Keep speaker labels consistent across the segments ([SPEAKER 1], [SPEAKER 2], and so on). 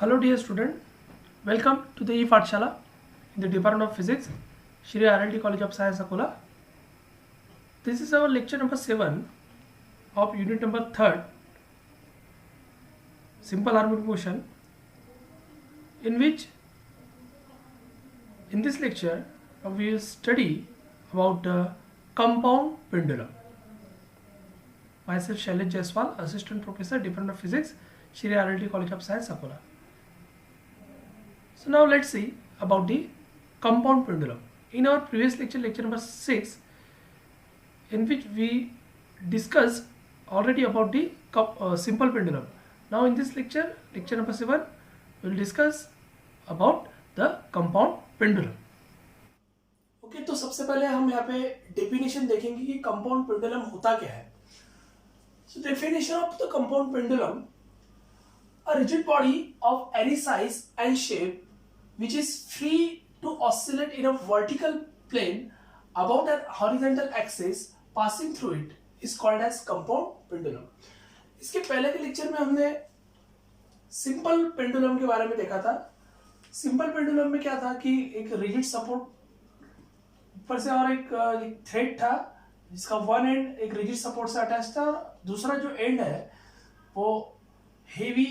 [SPEAKER 1] Hello dear student, welcome to the E-Pathshala in the Department of Physics, Shri RLT College of Science, Akola. This is our lecture number 7 of unit number 3rd, Simple Harmonic Motion, in which in this lecture we will study about compound pendulum. Myself Shailesh Jaiswal, Assistant Professor, Department of Physics, Shri RLT College of Science, Akola. So now let's see about the compound pendulum. In our previous lecture, lecture number 6, in which we discussed already about the simple pendulum. Now in this lecture, lecture number 7, we will discuss about the compound pendulum. Okay, तो सबसे पहले हम यहाँ पे definition देखेंगे कि compound pendulum होता क्या है. So definition of the compound pendulum: a rigid body of any size and shape which is free to oscillate in a vertical plane about an horizontal axis passing through it is called as compound pendulum. इसके पहले के lecture में हमने simple pendulum के बारे में देखा था. सिंपल पेंडुलम में क्या था कि एक रिजिड सपोर्ट ऊपर से और एक थ्रेड था जिसका वन एंड एक रिजिड सपोर्ट से अटैच था और दूसरा जो एंड है वो हेवी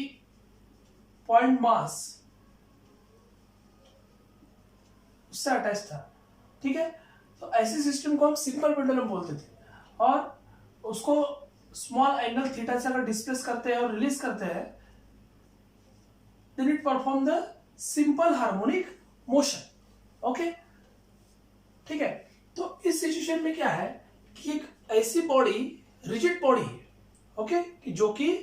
[SPEAKER 1] पॉइंट मास उससे अटैच था. ठीक है, तो ऐसे सिस्टम को हम सिंपल पेंडुलम बोलते थे और उसको स्मॉल एंगल थीटा से अगर डिस्प्लेस करते हैं और रिलीज करते हैं then it perform the simple harmonic motion. Okay, ठीक है. तो इस सिचुएशन में क्या है कि एक ऐसी बॉडी रिजिड बॉडी है, ओके, कि जो कि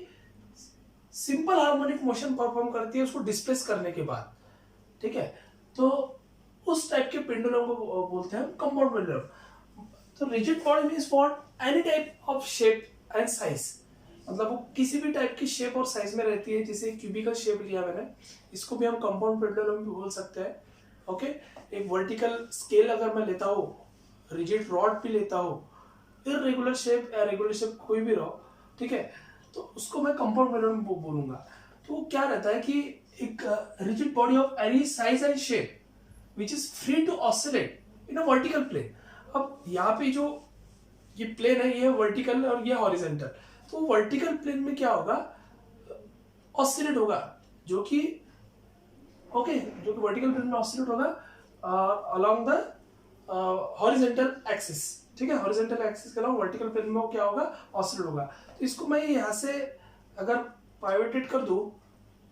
[SPEAKER 1] सिंपल हार्मोनिक मोशन परफॉर्म करती है उसको डिस्प्लेस करने के बाद. ठीक है, तो उस टाइप के पेंडुलम को बोलते हैं कंपाउंड पेंडुलम. तो rigid body means what, any type of shape and size, मतलब वो किसी भी टाइप की शेप और साइज में रहती है. जैसे क्यूबिकल शेप लिया मैंने, इसको भी हम कंपाउंड पेंडुलम भी बोल सकते हैं. ओके, एक वर्टिकल स्केल अगर मैं लेता हूँ, रिजिड रॉड भी लेता हूँ, इररेगुलर शेप या रेगुलर शेप कोई भी रहो, ठीक है, तो उसको मैं कंपाउंड पेंडुलम बोलूंगा. तो वो क्या रहता है कि एक rigid body of any size and shape which is free to oscillate in a vertical plane. अब यहाँ पे जो ये प्लेन है ये वर्टिकल और ये हॉरिजॉन्टल, तो वर्टिकल प्लेन में क्या होगा, ऑसिलेट होगा, जो कि ओके, जो कि वर्टिकल प्लेन में ऑसिलेट होगा अलोंग द हॉरिजॉन्टल एक्सिस. ठीक है, हॉरिजॉन्टल एक्सिस के अलावा वर्टिकल प्लेन में वो क्या होगा, ऑसिलेट होगा. तो इसको मैं यहाँ से अगर पाइवोटेट कर दूं,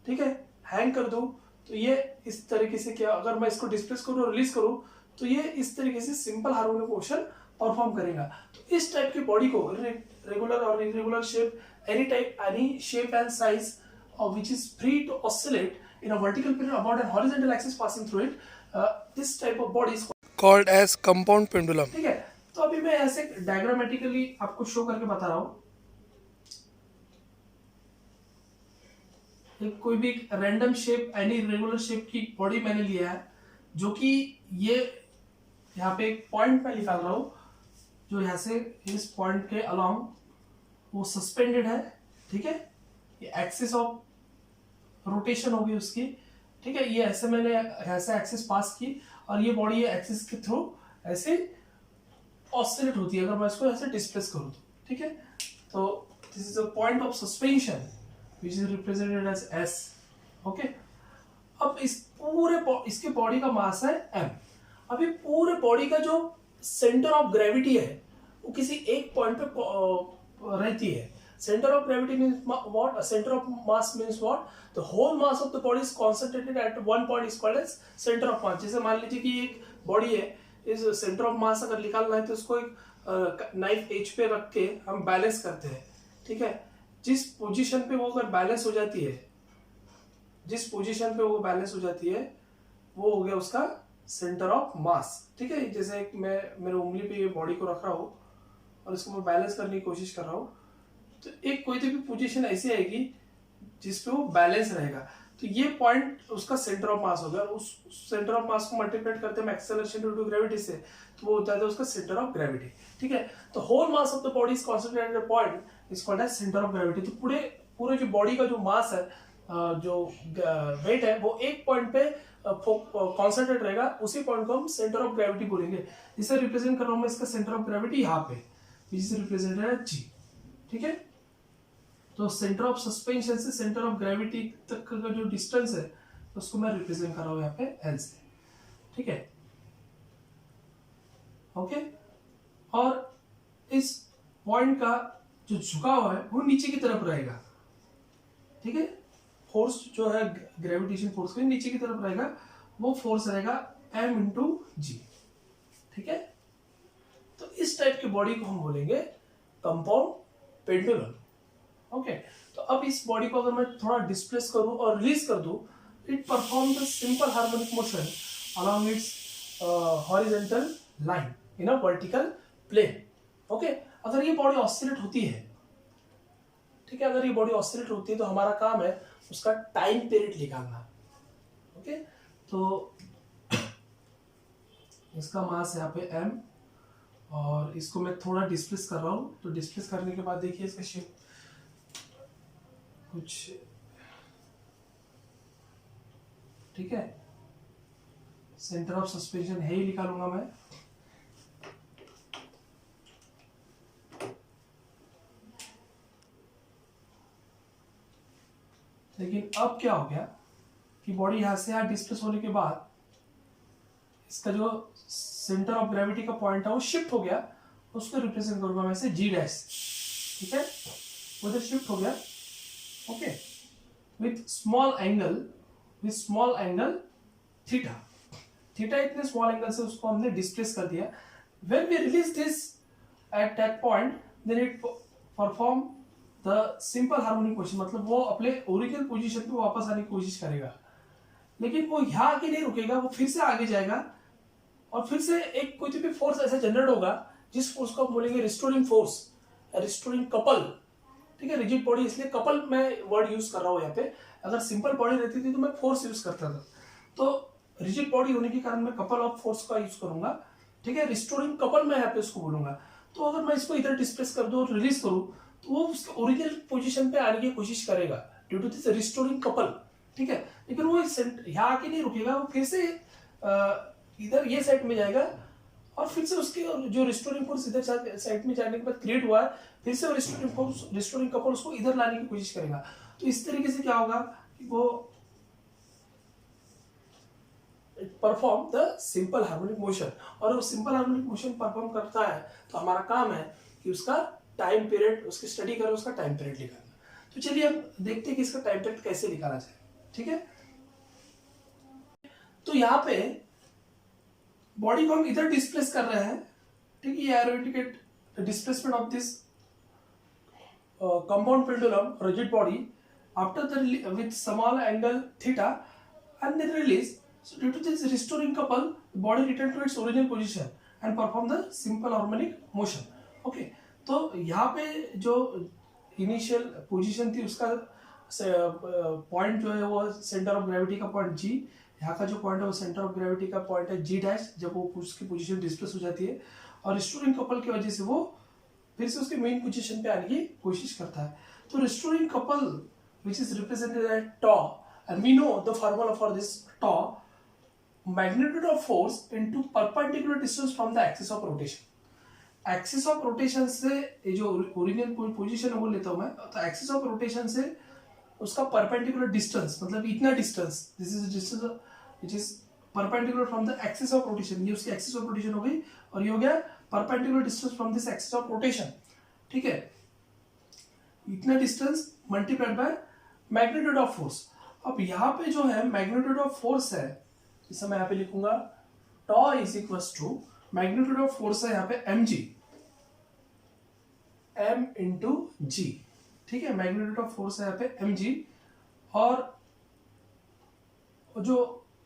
[SPEAKER 1] ठीक है, हैंग कर दूं, तो ये इस तरीके से क्या, अगर मैं इसको डिस्प्लेस करूं और रिलीज करूं तो ये इस तरीके से सिंपल हार्मोनिक मोशन परफॉर्म करेगा. तो इस टाइप की बॉडी को रेगुलर और irregular shape, any type, any shape and size of which is free to oscillate in a vertical plane about an horizontal axis passing through it, this type of body is called as compound pendulum. ठीक है, तो अभी मैं ऐसे diagrammatically आपको show करके बता रहा हूँ. एक कोई भी random shape, any regular shape की बॉडी मैंने लिया है, जो कि ये यहाँ पे एक पॉइंट में निकाल रहा हूँ जो यहाँ से इस पॉइंट के अलोंग वो सस्पेंडेड है. ठीक है, ये एक्सिस ऑफ रोटेशन होगी उसकी. ठीक है, ये ऐसे मैंने ऐसे एक्सिस पास की और ये बॉडी ये एक्सिस के थ्रू ऐसे ऑसिलेट होती है अगर मैं इसको ऐसे डिस्प्लेस करूँ तो. ठीक है, तो this is a point of suspension which is represented as S. Okay? अब इस पूरे इसके बॉडी का मास है m. अब ये पूरे बॉडी का जो सेंटर ऑफ ग्रेविटी है वो किसी एक पॉइंट पे रहती है. Centre of gravity means what, centre of mass means what, the whole mass of the body is concentrated at one point is called as centre of mass. जैसे मान लीजिए कि एक बॉडी है, इस सेंटर ऑफ मास अगर निकालना है तो इसको एक नाइफ एज पे रख के हम बैलेंस करते हैं. ठीक है, जिस पोजीशन पे वो अगर बैलेंस हो जाती है, जिस पोजीशन पे वो बैलेंस हो जाती है वो हो गया उसका सेंटर ऑफ मास. ठीक है, जैसे मैं मेरे उंगली पे ये बॉडी को रख रहा हूँ और इसको मैं बैलेंस करने की कोशिश कर रहा हूँ, तो एक कोई तो भी पोजीशन ऐसी आएगी जिसपे वो बैलेंस रहेगा. तो ये पॉइंट उसका सेंटर ऑफ मास होगा. उस सेंटर ऑफ मास को मल्टीप्लाई करते हैं एक्सेलरेशन ड्यू टू ग्रेविटी से, तो वो होता है उसका सेंटर ऑफ ग्रेविटी. ठीक है, तो whole mass of the body is concentrated at a point is called as centre of gravity. तो पूरे जो बॉडी का जो मास है जो वेट है वो एक पॉइंट पे कॉन्सेंट्रेट रहेगा, उसी पॉइंट को हम सेंटर ऑफ ग्रेविटी बोलेंगे। इसे रिप्रेजेंट कर रहा हूं मैं, इसका सेंटर ऑफ ग्रेविटी यहाँ पे, विच इज रिप्रेजेंटेड एज जी। ठीक है, तो सेंटर ऑफ सस्पेंशन से सेंटर ऑफ ग्रेविटी तक का जो डिस्टेंस है उसको मैं रिप्रेजेंट कर रहा हूं यहाँ पे एल से। ठीक है, ओके। और इस पॉइंट का जो झुकाव है वो नीचे की तरफ रहेगा। ठीक है, फोर्स जो है ग्रेविटेशन फोर्स के नीचे की तरफ रहेगा, वो फोर्स रहेगा m इंटू जी। ठीक है, तो इस टाइप की बॉडी को हम बोलेंगे कंपाउंड पेंडुलम। ओके, तो अब इस बॉडी को अगर मैं थोड़ा डिस्प्लेस करूं और रिलीज कर दूं, it perform the simple harmonic motion along its horizontal line in a vertical plane. Okay, अगर ये बॉडी ऑसिलेट होती है, ठीक है, अगर ये बॉडी ऑसिलेट होती है तो हमारा काम है उसका टाइम पीरियड निकालना। ओके, तो इसका मास यहाँ पे m, और इसको मैं थोड़ा डिस्प्लेस कर रहा हूं, तो डिस्प्लेस करने के बाद देखिए इसका शेप कुछ, ठीक है, सेंटर ऑफ सस्पेंशन है ही निकालूंगा मैं। लेकिन अब क्या हो गया कि बॉडी यहां से यहां डिस्प्लेस होने के बाद इसका जो सेंटर ऑफ ग्रेविटी का पॉइंट है वो शिफ्ट हो गया, उसको रिप्रेजेंट करूंगा मैं से जी डैश। ठीक है, वो जो शिफ्ट हो गया, okay, with small angle theta. Theta इतने स्मॉल एंगल से उसको हमने डिस्प्लेस कर दिया। When we release this at that point, then it perform the simple harmonic motion, मतलब वो अपने ओरिजिनल पोजीशन पे वापस आने की कोशिश करेगा। लेकिन वो यहाँ आके नहीं रुकेगा, वो फिर से आगे जाएगा और फिर से एक कोई भी फोर्स ऐसा जनरेट होगा जिस फोर्स को हम बोलेंगे रिस्टोरिंग फोर्स, रिस्टोरिंग कपल। ठीक है, रिजिड बॉडी इसलिए कपल मैं वर्ड यूज कर रहा हूँ यहाँ पे। अगर सिंपल बॉडी रहती थी तो मैं फोर्स यूज करता था, तो रिजिड बॉडी होने के कारण मैं कपल ऑफ फोर्स का यूज करूंगा। ठीक है, रिस्टोरिंग कपल मैं यहाँ पे उसको बोलूंगा। तो अगर मैं इसको इधर डिस्प्लेस कर दूं और रिलीज करूं तो वो उसके ओरिजिनल पोजीशन पे आने की कोशिश करेगा due to this restoring couple. ठीक है, लेकिन वो यहाँ आके नहीं रुकेगा, वो फिर से इधर ये साइड में जाएगा और फिर से उसके जो रिस्टोरिंग फोर्स इधर साइड में जाने के बाद क्रिएट हुआ है, फिर से वो रिस्टोरिंग कपल उसको इधर लाने की कोशिश करेगा। तो इस तरीके से क्या होगा कि वो perform the simple harmonic motion, और वो सिंपल हार्मोनिक मोशन परफॉर्म करता है तो हमारा काम है कि उसका टाइम पीरियड, उसकी स्टडी करें, उसका टाइम पीरियड निकालना। तो चलिए हम देखते हैं कि इसका टाइम पीरियड कैसे निकाला जाए। ठीक है, तो यहाँ पे बॉडी को हम इधर डिस्प्लेस कर रहे हैं। ठीक है, ये arrow indicate displacement of this compound pendulum rigid body after the with small angle theta and then release. So due to this restoring couple, the body return to its original position and perform the simple harmonic motion. Okay, तो यहाँ पे जो initial position थी उसका point जो है वो centre of gravity का पॉइंट जी, यहाँ का जो पॉइंट है वो सेंटर ऑफ ग्रेविटी का पॉइंट है जी डैश, जब वो उसकी पोजीशन डिस्प्लेस हो जाती है और रिस्टोरिंग कपल की वजह से वो फिर से उसके मेन पोजीशन पे आने की कोशिश करता है। तो restoring couple which is represented as tau, and we know the formula for this tau, magnitude of force into perpendicular distance from the axis of rotation. Axis of rotation से ये जो ओरिजिनल पोजीशन है वो लेता हूं मैं, तो axis of rotation से उसका परपेंडिकुलर डिस्टेंस, मतलब इतना distance, this is distance which is perpendicular from the axis of rotation, ये उसकी एक्सिस ऑफ रोटेशन हो गई, और ये हो गया perpendicular distance from this axis of rotation. ठीक है, इतना distance multiplied by magnitude of force. अब यहाँ पे जो है मैग्नीट्यूड ऑफ फोर्स है, जिसे मैं यहाँ पे लिखूंगा tau is equal to magnitude of force है यहाँ पे M G, M into G. ठीक है, मैग्नीट्यूड ऑफ फोर्स है यहाँ पे एम जी, और जो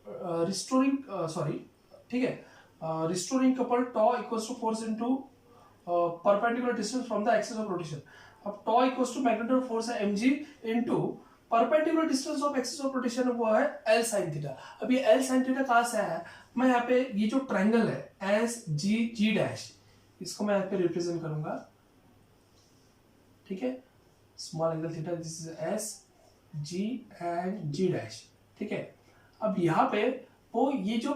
[SPEAKER 1] रिस्टोरिंग ठीक है, रिस्टोरिंग कपल टॉ equals to force into perpendicular distance from the axis of rotation. अब टॉ equals to magnitude of force है M G into perpendicular distance of axis of rotation वो है एल साइन थीटा। अब ये एल साइन थीटा कहां से आया है, मैं यहाँ पे ये जो ट्रायंगल है एस जी जी डैश, इसको मैं यहाँ पे रिप्रेजेंट करूंगा। ठीक है, small angle theta, this is S G and G dash, ठीक है। अब यहाँ पे वो ये जो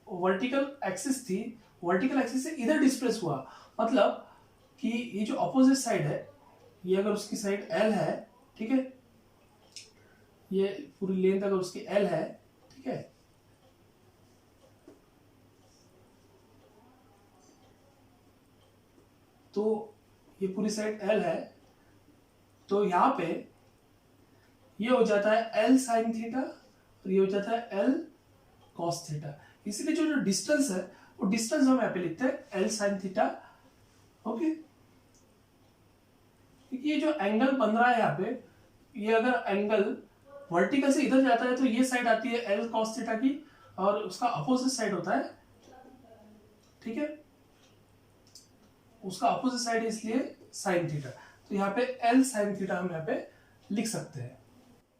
[SPEAKER 1] वर्टिकल एक्सिस थी, वर्टिकल एक्सिस से इधर डिस्प्लेस हुआ, मतलब कि ये जो अपोजिट साइड है, ये अगर उसकी साइड एल है, ठीक है, ये पूरी लेंथ अगर उसकी एल है, ठीक है, तो ये पूरी साइड एल है, तो यहाँ पे ये हो जाता है एल साइन थीटा और ये हो जाता है एल कॉस थीटा। इसलिए जो जो डिस्टेंस है वो डिस्टेंस हम यहाँ पे लिखते हैं एल साइन थीटा। ओके, ये जो एंगल बन रहा है यहाँ पे, ये अगर एंगल वर्टिकल से इधर जाता है तो ये साइड आती है एल कॉस थीटा की और उसका अपोजिट साइड होता है, ठीक है, उसका अपोजिट साइड इसलिए साइन थीटा। तो यहाँ पे एल साइन थीटा हम यहाँ पे लिख सकते हैं।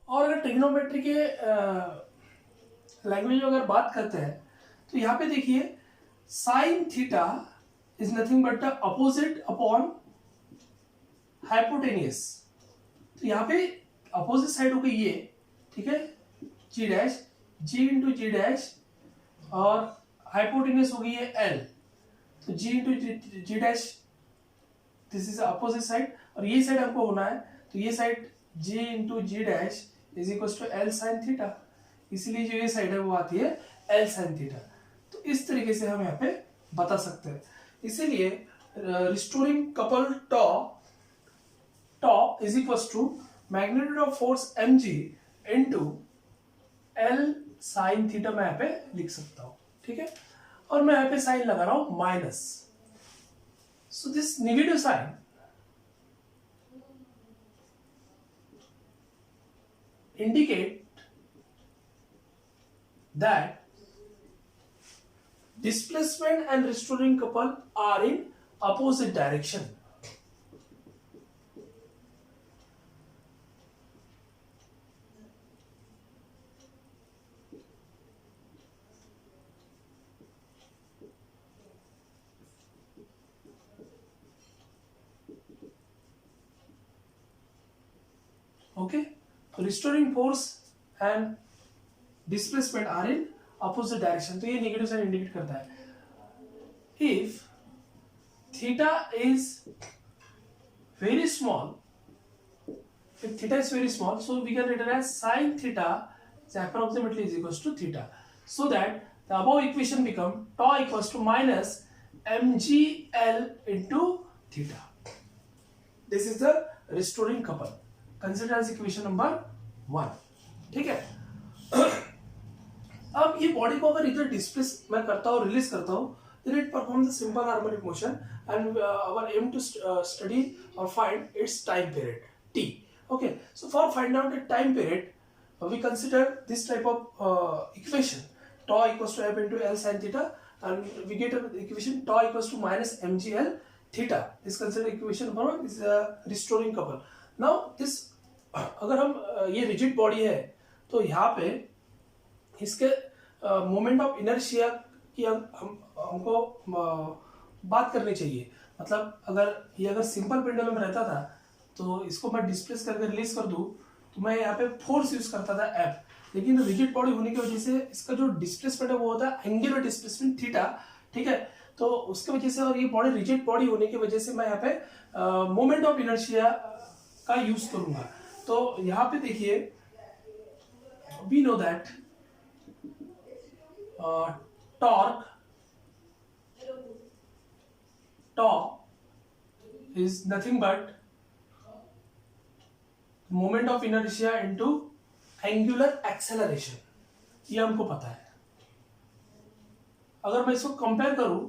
[SPEAKER 1] और अगर ट्रिग्नोमेट्री के लैंग्वेज में अगर बात करते हैं तो यहाँ पे देखिए sine theta is nothing but the opposite upon hypotenuse. तो यहाँ पे अपोजिट साइड हो गई ये, ठीक है, G dash, G into G dash, और हाइपोटेनियस हो गई है एल, तो G into G dash, this is opposite side, और ये साइड हमको होना है, तो ये side G into G dash is equal to L sine theta, इसीलिए जो ये साइड है वो आती है एल साइन थीटा। तो इस तरीके से हम यहाँ पे बता सकते हैं। इसीलिए restoring couple tau is equal to magnitude of force mg into L sine theta मैं यहाँ पे लिख सकता हूँ, ठीक है। और मैं यहाँ पे साइन लगा रहा हूं minus, so this negative sign indicate that displacement and restoring couple are in opposite direction. Okay, so restoring force and displacement are in opposite direction. तो ये नेगेटिव साइन इंडिकेट करता है। If theta is very small, if theta is very small, so we can write it as sin theta is approximately is equals to theta, so that the above equation become tau equals to minus mgl into theta. This is the restoring couple. Consider as equation number 1, ठीक है। अब ये body को अगर इधर displace मैं करता हूँ, रिलीज करता हूँ, then it performs the simple harmonic motion and our aim to study or find its time period t. Okay, so for find out the time period, we consider this type of equation, tau equals to f into L sin theta, and we get an equation tau equals to minus mgl theta. This consider equation number 1. This is a restoring couple. Now this अगर हम ये rigid body है तो यहाँ पे इसके moment of inertia की हमको बात करनी चाहिए। मतलब अगर सिंपल पेंडुलम रहता था तो इसको मैं डिस्प्लेस करके रिलीज कर दूं तो मैं यहाँ पे फोर्स यूज करता था एफ, लेकिन रिजिड बॉडी होने की वजह से इसका जो डिस्प्लेसमेंट है वो होता है एंगुलर डिस्प्लेसमेंट थीटा, ठीक है। तो उसकी वजह से, और ये बॉडी रिजिड बॉडी होने की वजह से मैं यहाँ पे मोमेंट ऑफ इनर्शिया का यूज करूंगा। तो यहाँ पे देखिए we know that tau is nothing but moment of inertia into angular acceleration, ये हमको पता है। अगर मैं इसको कंपेयर करूं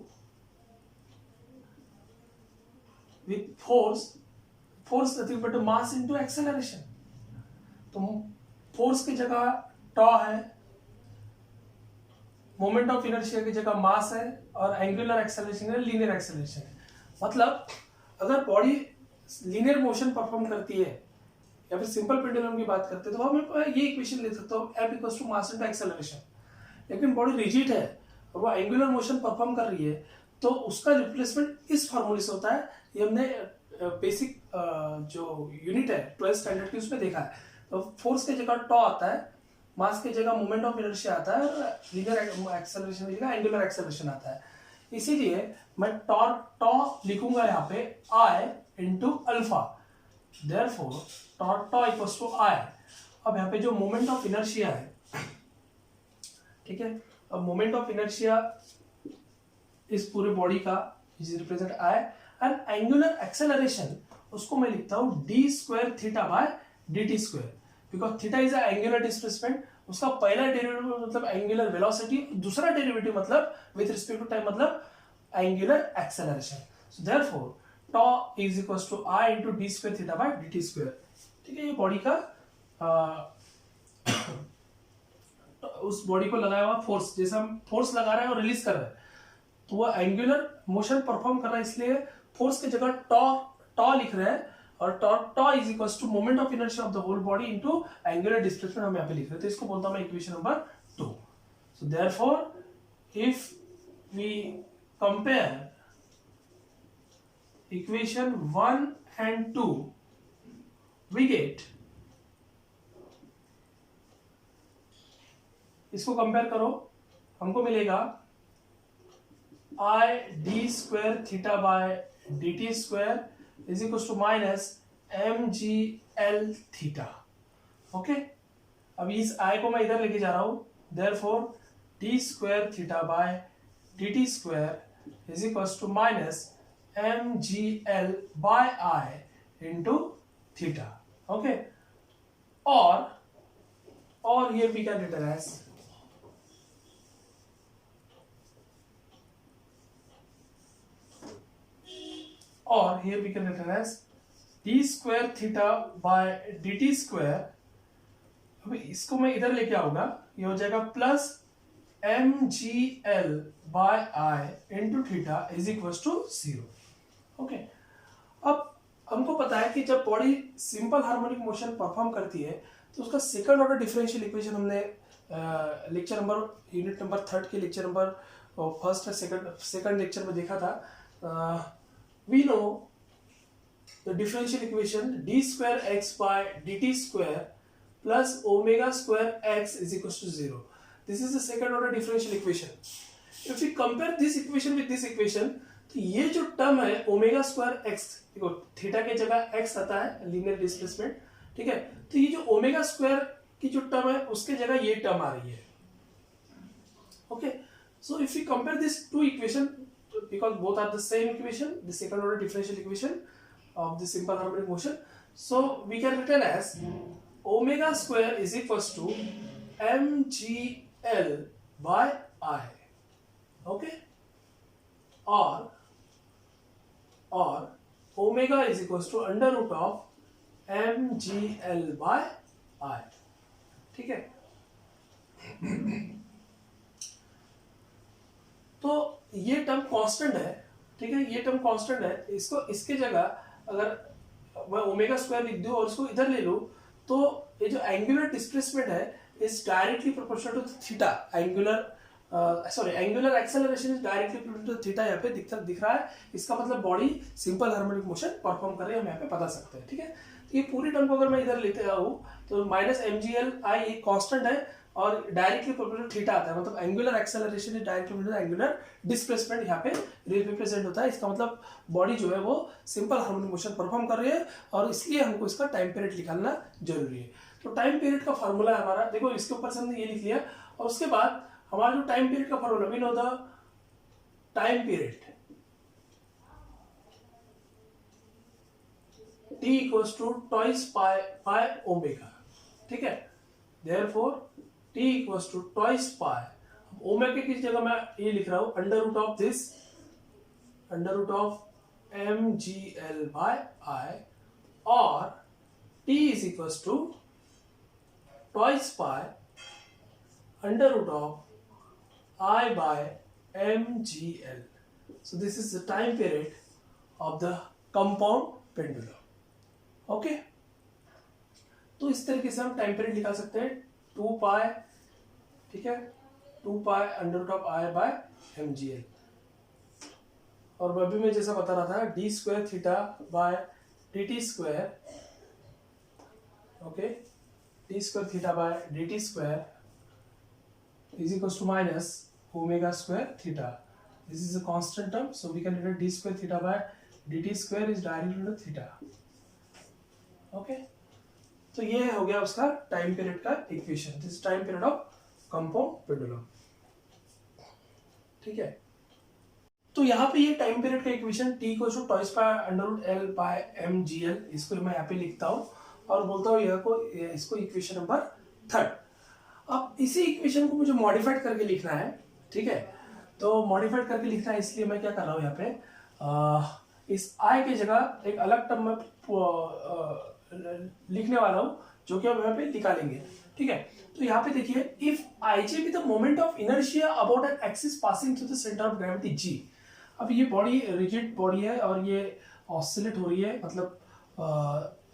[SPEAKER 1] with force nothing but mass into acceleration, तो फोर्स की जगह टॉ है, मोमेंट ऑफ इनर्शिया की जगह मास है, और एंगुलर एक्सेलरेशन है, लीनियर एक्सेलरेशन है। मतलब अगर बॉडी लीनियर मोशन परफॉर्म करती है या फिर सिंपल पेंडुलम की बात करते हैं तो मैं ये इक्वेशन ले सकता हूँ F equals to mass into acceleration. लेकिन बॉडी रिजिड है और वो एंगुलर मोशन परफॉर्म कर रही है तो उसका रिप्लेसमेंट इस फार्मूले से होता है। ये हमने बेसिक जो यूनिट है 12th स्टैंडर्ड की उसमें देखा है। तो फोर्स की जगह टॉ आता है, मास की जगह मोमेंट ऑफ इनर्शिया आता है, और लीनियर एक्सेलरेशन की जगह एंगुलर एक्सेलरेशन आता है। इसीलिए मैं टॉ लिखूंगा यहाँ पे I into alpha, therefore tau equals to I। अब यहाँ पे जो मोमेंट ऑफ इनर्शिया है, ठीक है, अब मोमेंट ऑफ इनर्शिया इस पूरे बॉडी का is represent I, and angular acceleration उसको मैं लिखता हूँ D square theta by D T square, because theta is angular displacement. उसका पहला डेरिवेटिव मतलब एंगुलर वेलोसिटी, दूसरा डेरिवेटिव मतलब विथ रिस्पेक्ट टू टाइम मतलब angular acceleration. So therefore tau is equals to I into D square theta by D T square. ठीक है, ये body का उस बॉडी को लगाया हुआ फोर्स, जैसे हम फोर्स लगा रहे हैं और रिलीज कर रहे हैं, तो वो एंगुलर मोशन परफॉर्म कर रहा है, इसलिए फोर्स की जगह टॉ लिख रहे हैं, और tau is equals to moment of inertia of the whole body into angular displacement हम यहाँ पे लिख रहे हैं। तो इसको बोलता हूं मैं equation number 2। So therefore if we compare equation 1 and 2 we get, इसको कंपेयर करो, हमको मिलेगा I D square theta by D T square is equal to minus M G L theta. Okay, अब इस I को मैं इधर लेके जा रहा हूं, therefore D square theta by D T square is equal to minus M G L by I into theta. Okay, और here we can written as or here we can written as d square theta by dt square। अब इसको मैं इधर लेके आऊंगा, ये हो जाएगा plus M G L by I into theta is equal to 0। Okay, अब हमको पता है कि जब body simple harmonic motion perform करती है तो उसका सेकंड ऑर्डर डिफरेंशियल इक्वेशन हमने लेक्चर नंबर यूनिट नंबर 3 के lecture number first second lecture में देखा था। We know the differential equation d square x by dt square plus omega square x is equals to 0. This is the second order differential equation. If we compare this equation with this equation, तो ये जो term है omega square x, देखो theta के जगह x आता है linear displacement, ठीक है, तो ये जो ओमेगा स्क्वायर की जो टर्म है उसके जगह ये टर्म आ रही है। Okay, so if we compare this to equation, because both are the same equation, the second order differential equation of the simple harmonic motion, so we can written as omega square is equals to mgl by I। okay, or omega is equals to under root of mgl by I। ठीक है, तो ये term constant है, ठीक है, ये term constant है, इसको इसके जगह अगर मैं ओमेगा स्क्वायर लिख दूं और इसको इधर ले लूं, तो ये जो एंगुलर डिस्प्लेसमेंट है is directly proportional to theta, angular acceleration is directly proportional to theta, यहाँ पे दिख रहा है, इसका मतलब body simple harmonic motion perform कर रही है, हम यहाँ पे बता सकते हैं। ठीक है, तो ये पूरी टर्म को अगर मैं इधर लेते आऊं तो minus M G L I constant है और डायरेक्टली प्रोपोर्शनल थीटा आता है, मतलब angular acceleration is directly proportional angular displacement यहाँ पे रिप्रेजेंट होता है। इसका मतलब बॉडी जो है वो सिंपल हार्मोनिक मोशन परफॉर्म कर रही है, और इसलिए हमको इसका टाइम पीरियड निकालना जरूरी है। तो टाइम पीरियड का फॉर्मूला है हमारा, देखो इसके ऊपर से हमने ये लिख लिया, और उसके बाद हमारा जो टाइम पीरियड का formula we know the time period t equals to twice pi omega। ठीक है, therefore t equals to twice pi, omega की जगह मैं ये लिख रहा हूं under root of this, under root of M G L by I, और t is equals to twice pi under root of I by mgl। So this is the time period of the compound pendulum। Okay, तो इस तरीके से हम time period निकाल सकते हैं 2 पाई, ठीक है, 2 pi under root of I by M G L, और अभी मैं जैसा बता रहा था D square theta by D T square, okay, D square theta by D T square is equals to minus omega square theta. This is a constant term, so we can write d square theta by dt square is directly to theta. Okay, तो ये हो गया उसका time period का equation. This time period of compound pendulum. ठीक है, तो यहाँ पे ये टाइम पीरियड का equation t equal to twice by under root l by mgl, इसको मैं यहाँ पे लिखता हूँ और बोलता हूँ यह को इसको इक्वेशन नंबर 3. अब इसी इक्वेशन को मुझे मॉडिफाइड करके लिखना है. ठीक है, तो मॉडिफाइड करके लिखना है, इसलिए मैं क्या कर रहा हूँ यहाँ पे इस i की जगह एक अलग टर्म में लिखने वाला हूँ जो कि हम यहाँ पे निकालेंगे. ठीक है, तो यहाँ पे देखिए, if ij be the moment of inertia about an axis passing through the centre of gravity g. अब ये बॉडी रिजिड बॉडी है और ये ऑसिलेट हो रही है, मतलब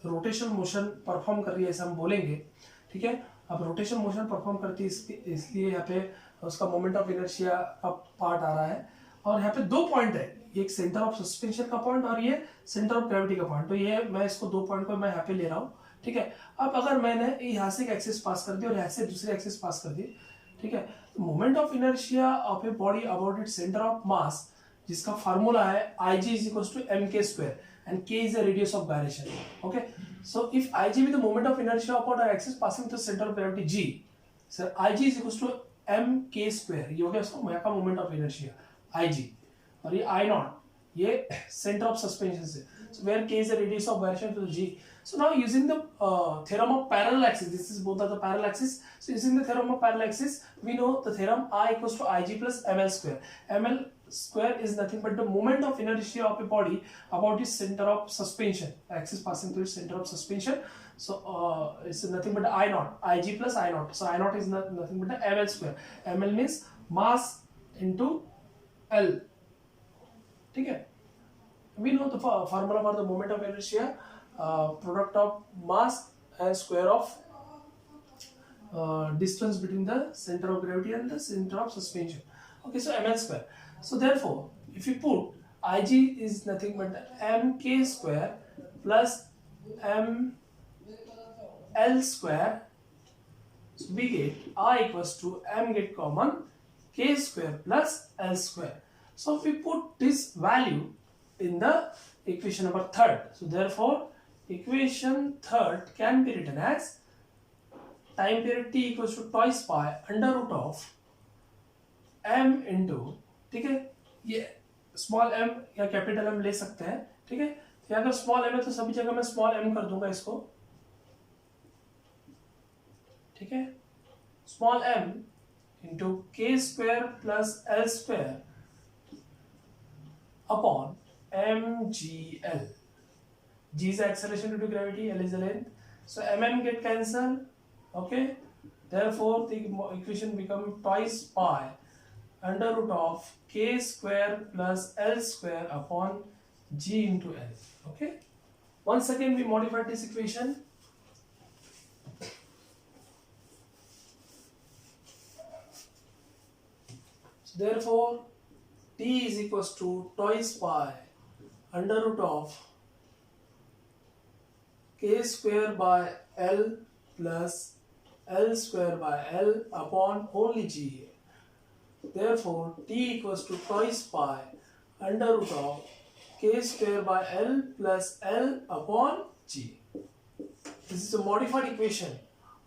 [SPEAKER 1] रोटेशनल मोशन परफॉर्म कर रही है ऐसा हम बोलेंगे. ठीक है, अब रोटेशन मोशन परफॉर्म करती है इसलिए यहाँ पे उसका मोमेंट ऑफ इनर्शिया का पार्ट आ रहा है. और यहाँ पे 2 पॉइंट है, एक सेंटर ऑफ सस्पेंशन का पॉइंट और ये सेंटर ऑफ ग्रेविटी का पॉइंट. तो ये मैं इसको 2 पॉइंट को मैं यहाँ पे ले रहा हूँ. ठीक है, अब अगर मैंने यहाँ से एक एक्सिस पास कर दी और यहाँ से दूसरे एक्सिस पास कर दी, ठीक है, तो moment of inertia of a body about it centre of मास, जिसका फार्मूला है Ig is equals to mk square and k is the radius of gyration. Okay, so if Ig be the moment of inertia upon an axis passing through the center of gravity g, so Ig is equals to mk square. ये हो गया उसका यहाँ का moment of inertia Ig, और ये I not ये centre of suspension से. So where k is the radius of gyration to g. So now using the theorem of parallel axis, this is both are the parallel axis. So using the theorem of parallel axis, we know the theorem I equals to Ig plus ml square. Ml square is nothing but the moment of inertia of a body about its center of suspension, axis passing through its center of suspension. So it's nothing but I naught, Ig plus I naught. So I naught is nothing but the ml square. Ml means mass into L. ठीक है, we know the formula for the moment of inertia, product of mass and square of distance between the center of gravity and the center of suspension. Okay, so ml square. So therefore, if you put Ig is nothing but mk square plus ml square, so we get I equals to m get common k square plus l square. So if we put this value in the equation number 3rd, so therefore equation 3rd can be written as time period t equals to twice pi under root of m into, ठीक है, ये small m या capital m ले सकते हैं. ठीक है, तो अगर स्मॉल m है तो सभी जगह मैं स्मॉल m कर दूंगा इसको. ठीक है, स्मॉल m इंटू के square plus L square upon mgl. g is the acceleration due to gravity, l is the length, so mm get cancelled. Okay, therefore the equation become twice pi under root of k square plus l square upon g into l. Okay, once again we modify this equation. So therefore t is equals to twice pi under root of k square by l plus l square by l upon only g. Therefore t equals to twice pi under root of k square by l plus l upon g. This is a modified equation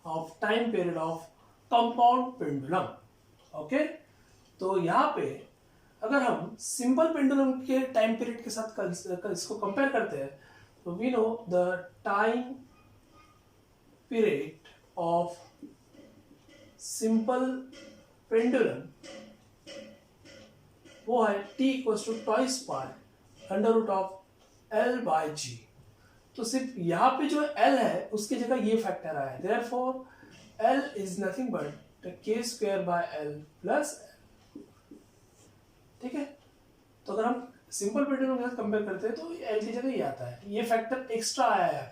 [SPEAKER 1] of time period of compound pendulum. Okay, तो यहाँ पे अगर हम simple pendulum के time period के साथ इसको compare करते हैं, तो we know the time period of simple pendulum वो है t equals to twice pi under root of l by g. तो सिर्फ यहाँ पे जो l है उसकी जगह ये फैक्टर आया है. Therefore l is nothing but k square by l plus. ठीक है, तो अगर हम सिंपल पेंडुलम के साथ कंपेयर करते हैं तो l की जगह ये आता है, ये फैक्टर एक्स्ट्रा आया है यहाँ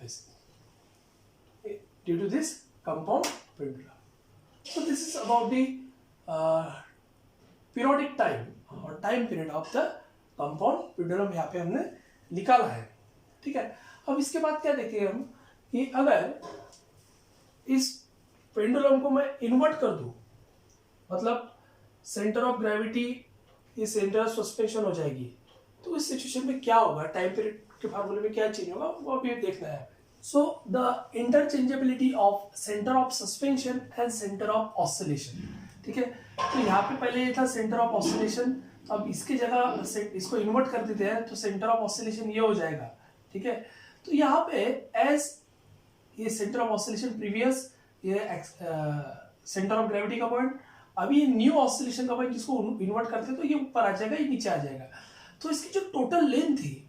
[SPEAKER 1] पे due to this compound pendulum. So this is about the periodic time और time period of the compound pendulum यहाँ पे हमने निकाला है. ठीक है, अब इसके बाद क्या देखेंगे हम कि अगर इस पेंडुलम को मैं इन्वर्ट कर दूं, मतलब सेंटर ऑफ ग्रेविटी ये सेंटर ऑफ सस्पेंशन हो जाएगी, तो इस सिचुएशन में क्या होगा, टाइम पीरियड के फार्मूले में क्या चेंज होगा वो अभी देखना है। So the interchangeability of centre of suspension and centre of oscillation, ठीक है। तो यहाँ पे पहले ये था सेंटर ऑफ ऑसिलेशन, तो अब इसकी जगह इसको इन्वर्ट कर देते हैं तो सेंटर ऑफ ऑसिलेशन ये हो जाएगा, ठीक है। तो यहाँ पे एज ये सेंटर ऑफ ऑसिलेशन प्रीवियस, ये सेंटर ऑफ ग्रेविटी का पॉइंट, अभी ये न्यू ऑसिलेशन का पॉइंट जिसको इन्वर्ट करते हैं तो ये ऊपर आ जाएगा, ये नीचे आ जाएगा। तो इसकी जो टोटल लेंथ थी,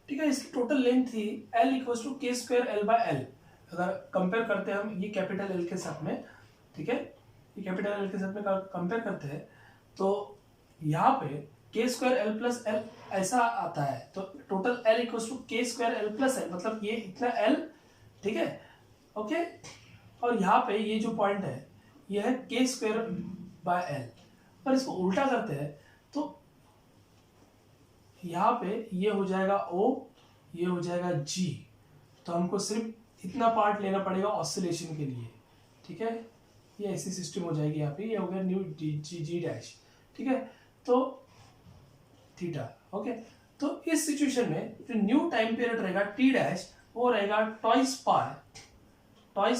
[SPEAKER 1] ठीक है, इसकी टोटल लेंथ थी L इक्वल्स टू के स्क्वायर L बाय L। अगर कंपेयर करते हैं हम ये कैपिटल L के साथ में, ठीक है, ये कैपिटल L के साथ में कंपेयर करते हैं तो यहाँ पे के स्क्वायर L प्लस L ऐसा आता है, तो टोटल L इक्वल्स टू के स्क्वायर L प्लस L, मतलब ये इतना L, ठीक है, ओके। और यहाँ पे ये जो पॉइंट है ये है के स्क्वायर बाय L। और इसको उल्टा करते हैं तो यहाँ पे ये हो जाएगा O, ये हो जाएगा G। तो हमको सिर्फ इतना पार्ट लेना पड़ेगा ऑसिलेशन के लिए, ठीक है। ये ऐसी सिस्टम हो जाएगी, यहाँ पे ये हो गया न्यू जी डैश, ठीक है, तो थीटा, ओके। तो इस सिचुएशन में जो न्यू टाइम पीरियड रहेगा टी डैश, वो रहेगा twice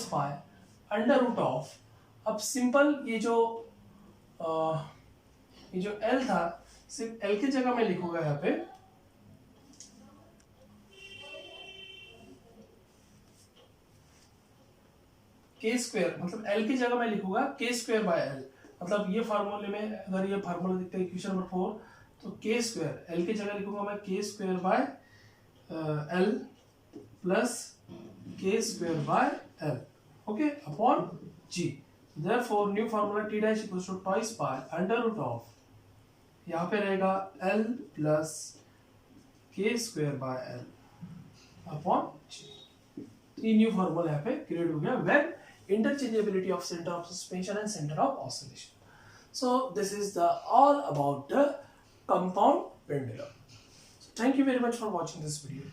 [SPEAKER 1] pi under root of, अब सिंपल ये जो L था, सिर्फ L की जगह मैं लिखूंगा यहाँ पे के स्क्वायर, मतलब L की जगह मैं लिखूंगा के स्क्वायर बाय L, मतलब ये फार्मूले में अगर ये फार्मूला देखते हैं इक्वेशन नंबर 4, तो के स्क्वायर L की जगह लिखूंगा मैं K square by L plus K square by L, okay, upon G। Therefore new formula T dash equals to twice pi under root of, यहाँ पे रहेगा L plus K square by L upon G। ये new formula यहाँ पे create हो गया when interchangeability of center of suspension and center of oscillation. So this is the all about the compound pendulum. So thank you very much for watching this video.